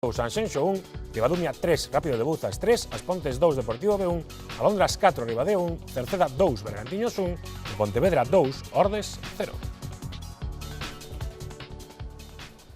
Sanxenxo 1, Ribadumia 3, Rápido de Bouzas 3, As Pontes 2, Deportivo B1, Alondras 4, Ribadeo 1, Cerceda 2, Bergantiños 1 e Pontevedra 2, Ordes 0.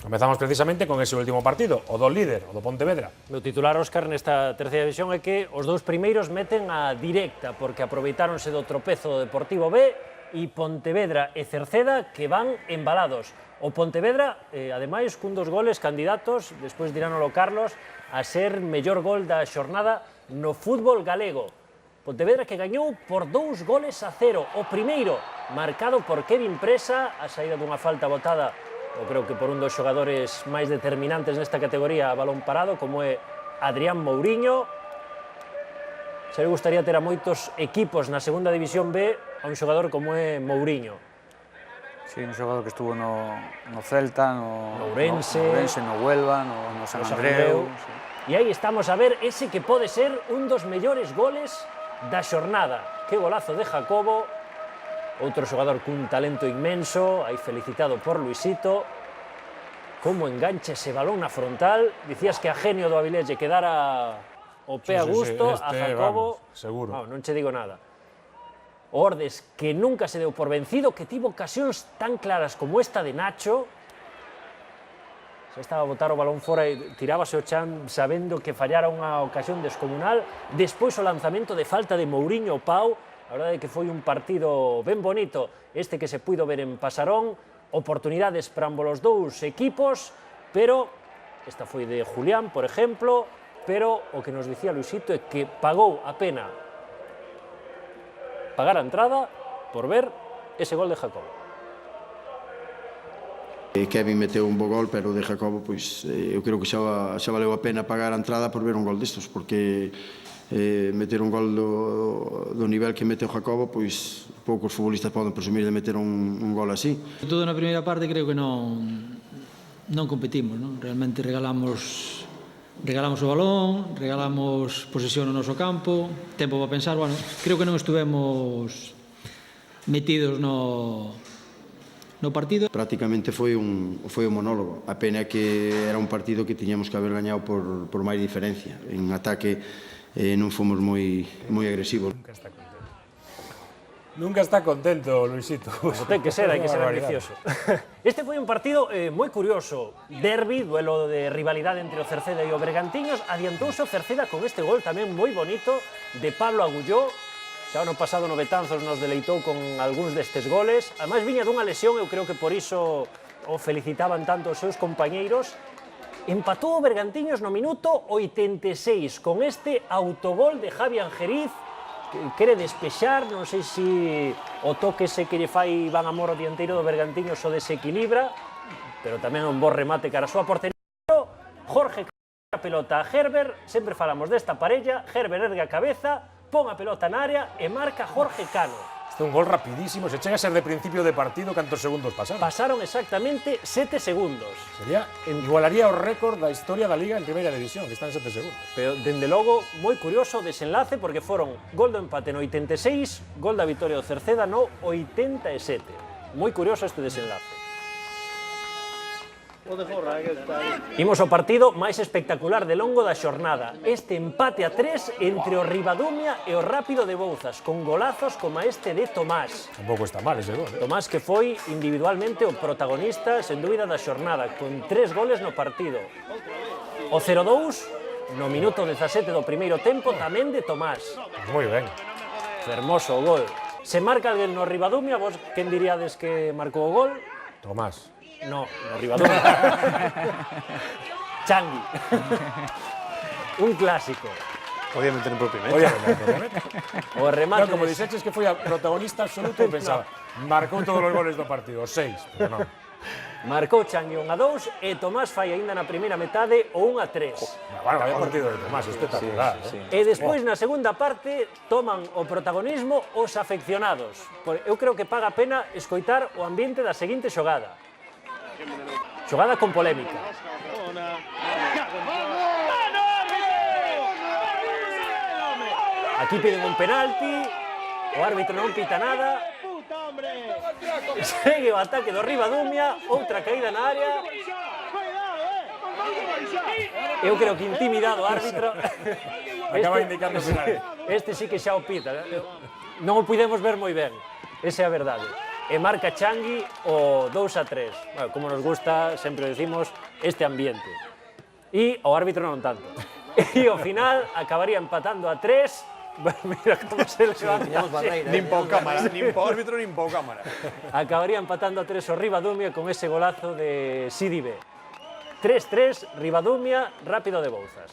Comezamos precisamente con ese último partido, o do líder, o do Pontevedra. Meu titular, Óscar, nesta terceira división é que os dous primeiros meten a directa porque aproveitáronse do tropezo do Deportivo B e Pontevedra e Cerceda que van embalados. O Pontevedra, ademais, cun dos goles candidatos, despois diránolo Carlos, a ser mellor gol da xornada no fútbol galego. Pontevedra que gañou por 2 goles a 0. O primeiro, marcado por Kevin Presa, a saída dunha falta botada, eu creo que por un dos xogadores máis determinantes nesta categoría a balón parado, como é Adrián Mouriño. Se le gustaría ter a moitos equipos na segunda división B a un xogador como é Mouriño. Sí, un xogador que estuvo no Celta, no Ourense, no Huelva, no San Andreu. E aí estamos a ver ese que pode ser un dos mellores goles da xornada. Que golazo de Jacobo, outro xogador cun talento inmenso, aí felicitado por Luisito. Como engancha ese balón na frontal. Dicías que a genio do Avilés lle quedara o pé a gusto, a Jacobo. Vamos, seguro. Non che digo nada. Ordes, que nunca se deu por vencido, que tivo ocasións tan claras como esta de Nacho. Se estaba a botar o balón fora e tirábase o chan sabendo que fallara unha ocasión descomunal. Despois o lanzamento de falta de Mouriño Pau. A verdade é que foi un partido ben bonito este que se puido ver en Pasarón. Oportunidades para ambos os dous equipos, pero esta foi de Julián, por exemplo, pero o que nos dicía Luisito é que pagou a pena pagar a entrada por ver ese gol de Jacobo. Kevin meteu un bo gol, pero de Jacobo, pois, eu creo que xa valeu a pena pagar a entrada por ver un gol destos, porque meter un gol do nivel que meteu Jacobo, pois poucos futbolistas poden presumir de meter un gol así. Todo na primeira parte creo que non competimos, non? Realmente regalamos o balón, regalamos posesión no noso campo, tempo para pensar, bueno, creo que non estuvemos metidos no partido. Prácticamente foi un monólogo, a pena que era un partido que tiñamos que haber gañado por máis diferencia. En ataque non fomos moi agresivos. Nunca está contento, Luisito. Como ten que ser, hai que ser ambicioso. Este foi un partido moi curioso. Derbi, duelo de rivalidade entre o Cerceda e o Bergantiños. Adiantouse o Cerceda con este gol tamén moi bonito de Pablo Agulló. Xa ano pasado no Betanzos nos deleitou con algúns destes goles. Ademais, viña dunha lesión, eu creo que por iso o felicitaban tanto os seus compañeiros. Empatou o Bergantiños no minuto 86 con este autogol de Javi Angeriz, que quere despexar, non sei se o toque ese que lle fai Iván Amor o dianteiro do Bergantiños o desequilibra, pero tamén un bo remate cara a súa portería. Jorge a pelota a Herber, sempre falamos desta parella, Herber ergue a cabeza, pon a pelota na área e marca Jorge Cano. Este é un gol rapidísimo, se chega a ser de principio de partido, cantos segundos pasaron? Pasaron exactamente 7 segundos. Igualaría o récord da historia da Liga en primeira división, que está en 7 segundos. Pero, dende logo, moi curioso o desenlace, porque foron gol do empate no 86, gol da vitoria do Cerceda no 87. Moi curioso este desenlace. Imos ao partido máis espectacular de longo da xornada. Este empate a 3 entre o Ribadumia e o Rápido de Bouzas, con golazos como este de Tomás. Tampouco está mal ese gol, Tomás, que foi individualmente o protagonista, sen dúbida, da xornada, con 3 goles no partido. O 0-2, no minuto 17 do primeiro tempo, tamén de Tomás. Moi ben. Fermoso o gol. Se marca alguén no Ribadumia, vos quen diríades que marcou o gol? Tomás. No, no Ribadumia. Changui. Un clásico. Podía meter en propio Oye, O remate... como dixeches que foi a protagonista absoluto, pensaba, marcou todos os goles do partido, 6, pero non. Marcou Changui 1-2 e Tomás fai aínda na primeira metade o 1-3. Bueno, vaya partido de Tomás, espectacular. E despois, na segunda parte, toman o protagonismo os afeccionados. Eu creo que paga a pena escoitar o ambiente da seguinte xogada. Xogada con polémica. Aquí piden un penalti, o árbitro non pita nada. Segue o ataque do Ribadumia, outra caída na área. Eu creo que intimidado o árbitro. Acaba indicando final. Este sí que xa o pita. Non o pudemos ver moi ben. Esa é a verdade. E marca Changui o 2-3. Bueno, como nos gusta, sempre decimos, este ambiente. E o árbitro non tanto. E ao final acabaría empatando a 3. Mira como se levanta. Nin po cámara, nin po árbitro, nin po cámara. Acabaría empatando a 3 o Ribadumia con ese golazo de Sidi B. 3-3, Ribadumia, Rápido de Bouzas.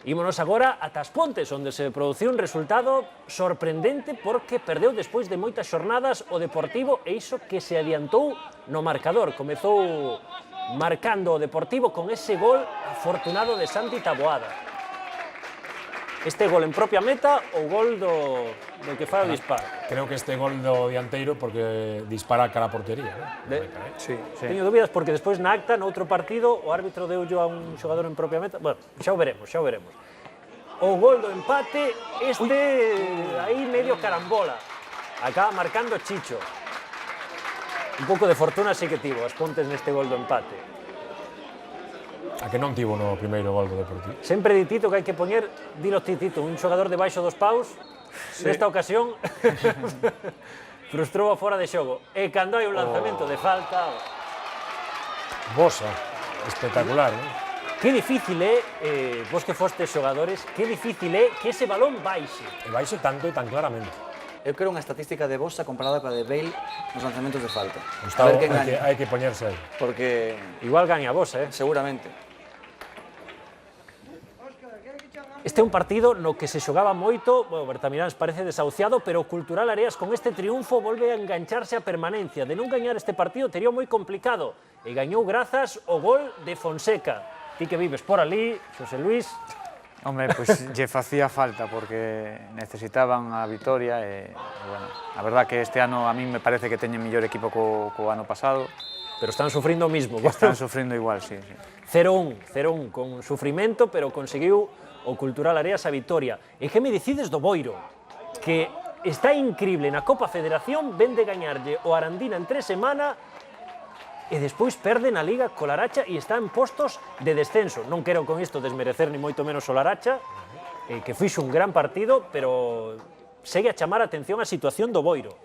Ímonos agora ata as Pontes, onde se produciu un resultado sorprendente porque perdeu despois de moitas xornadas o Deportivo e iso que se adiantou no marcador. Comezou marcando o Deportivo con ese gol afortunado de Santi Taboada. Este gol en propia meta ou gol do que fai o disparo? Creo que este gol do dianteiro porque dispara cara a portería, ¿no? Sí, sí. Teño dúbidas porque despois na acta, no outro partido, o árbitro deulle a un xogador en propia meta. Bueno, xa o veremos, xa o veremos. O gol do empate, aí medio carambola. Acaba marcando Chicho. Un pouco de fortuna sí que tivo as Pontes neste gol do empate. A que non tivo no primeiro gol do Deportivo. Sempre di Tito que hai que poñer, dilo Titito, un xogador debaixo dos paus, nesta ocasión, frustrou a fora de xogo. E cando hai un lanzamento de falta... Bosa, espectacular, ¿no? Que difícil é, vos que fostes xogadores, que difícil é que ese balón baixe. E baixe tanto e tan claramente. Eu quero unha estatística de Bosa comparada coa de Bale nos lanzamentos de falta. Gustavo, A ver quen gaña, hai que poñerse aí. porque Igual gaña vos, seguramente. Este é un partido no que se xogaba moito, bueno, Bertamiráns parece desahuciado, pero o Cultural Areas con este triunfo volve a engancharse a permanencia. De non gañar este partido tería moi complicado. E gañou grazas ao gol de Fonseca. Ti que vives por ali, Xosé Luis. Hombre, pois lle facía falta porque necesitaban a vitoria e bueno, a verdad que este ano a mí me parece que teñen mellor equipo co ano pasado. Pero están sufrindo o mismo. Están sufrindo igual, sí, sí. 0-1, con sufrimento, pero conseguiu o Cultural Areas a vitoria. E que me dicides do Boiro? Que está increíble na Copa Federación, ven de gañarlle o Arandina en 3 semanas e despois perde na Liga co Laracha e está en postos de descenso. Non quero con isto desmerecer ni moito menos o Laracha, que fixo un gran partido, pero segue a chamar a atención a situación do Boiro.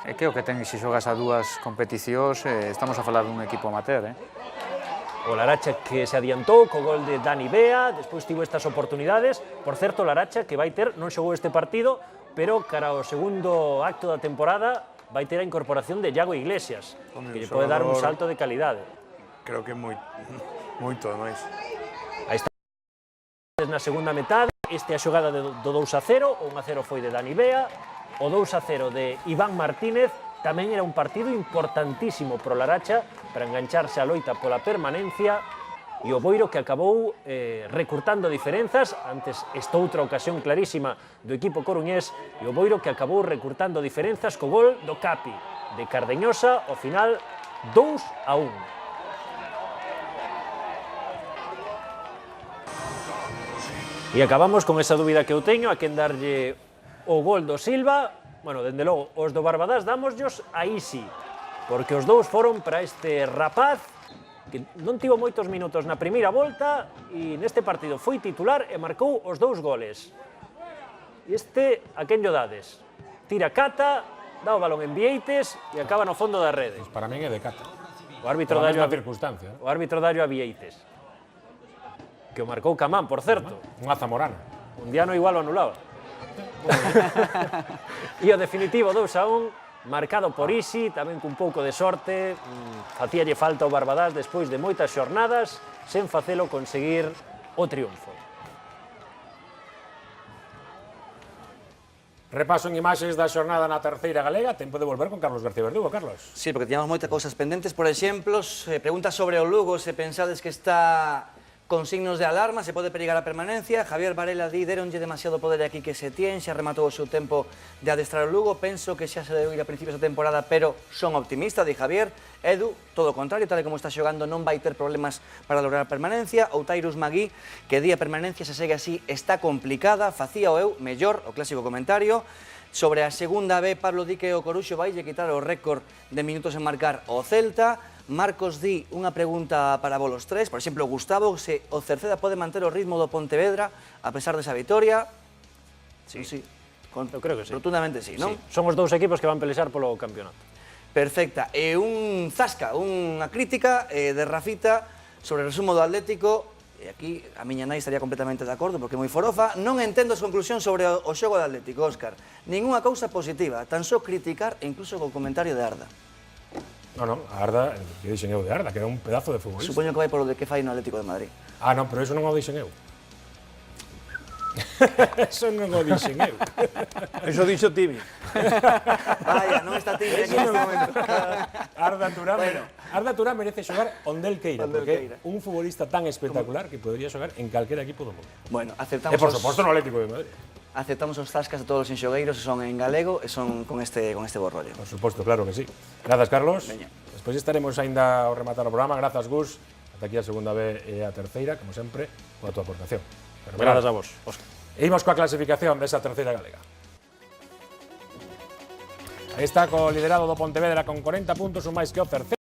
É que o que ten se xogas a dúas competicións, estamos a falar dun equipo amateur, O Laracha que se adiantou co gol de Dani Bea, despois tivo estas oportunidades. Por certo, o Laracha que vai ter, non xogou este partido, pero cara ao segundo acto da temporada vai ter a incorporación de Iago Iglesias, que lle pode dar un salto de calidade. Creo que moito, ademais. Aí está na segunda metade, este é a xogada do 2-0, o 1-0 foi de Dani Bea, o 2-0 de Iván Martínez. Tamén era un partido importantísimo pro Laracha para engancharse a loita pola permanencia e o Boiro que acabou recurtando diferenzas. Antes esta outra ocasión clarísima do equipo coruñés e o Boiro que acabou recurtando diferenzas co gol do Capi de Cardeñosa, ao final 2-1. E acabamos con esa dúbida que eu teño a quen darlle o gol do Silva. Bueno, dende logo, os do Barbadás dámosllos aí sí, porque os dous foron para este rapaz que non tivo moitos minutos na primeira volta e neste partido foi titular e marcou os dous goles. Este, a quen llo dades? Tira Cata, dá o balón en Vieites e acaba no fondo da rede. Pues para min é de Cata. O árbitro Por a dallo mesma circunstancia. o árbitro dallo a Vieites. Que o marcou Camán, por certo. Unha zamorana. Un día no igual o anulaba. E o definitivo 2-1, marcado por Isi, tamén cun pouco de sorte, facíalle falta ao Barbadás despois de moitas xornadas, sen facelo conseguir o triunfo. Repaso en imaxes da xornada na terceira galega, tempo de volver con Carlos García Verdugo. Carlos. Sí, porque tiñamos moitas cousas pendentes, por exemplo, preguntas sobre o Lugo, se pensades que está con signos de alarma, se pode perigar a permanencia. Javier Varela di, deronlle demasiado poder aquí que se tien, xa rematou o seu tempo de adestrar o Lugo, penso que xa se debe ir a principios da temporada, pero son optimista, di Javier. Edu, todo o contrario, tal e como está xogando non vai ter problemas para lograr a permanencia. Outairus Magui, que di a permanencia se segue así está complicada, facía o eu mellor, o clásico comentario. Sobre a segunda B, Pablo di que o Coruxo vai lle quitar o récord de minutos en marcar o Celta. Marcos di unha pregunta para vos los tres. Por exemplo, Gustavo, se o Cerceda pode manter o ritmo do Pontevedra a pesar desa vitoria. Sí. Sí. Eu creo que sí. Rotundamente sí, non? Sí. Son os dous equipos que van pelexar polo campeonato. Perfecta. E un zasca, unha crítica de Rafita sobre o resumo do Atlético. E aquí a miña nai estaría completamente de acordo porque é moi forofa. Non entendo as conclusións sobre o xogo do Atlético, Óscar. Ninguna cousa positiva, tan só criticar e incluso co comentario de Arda. No, a Arda, que dixen eu de Arda, que era un pedazo de futbolista. Supoño que vai polo de que fai no Atlético de Madrid. Ah, non, pero eso non o dixen eu. Eso non o dixen eu. Eso dixo Tibi. Vaya, non está Tibi aquí neste momento. Arda Turán merece xogar onde el queira, Onde el porque queira. é un futbolista tan espectacular que podría xogar en calquera equipo do mundo. Bueno, E aceptamos por suposto no Atlético de Madrid. aceptamos os zascas de todos os enxogueiros e son en galego e son con este borrollo. Por suposto, claro que sí. Grazas, Carlos. Veña. Despois estaremos aínda ao rematar o programa. Grazas, Gus. Ata aquí a segunda vez e a terceira, como sempre, coa tua aportación. Grazas a vos, Óscar. E imos coa clasificación desa terceira galega. Aí está co liderado do Pontevedra con 40 puntos, un máis que o Cerceda.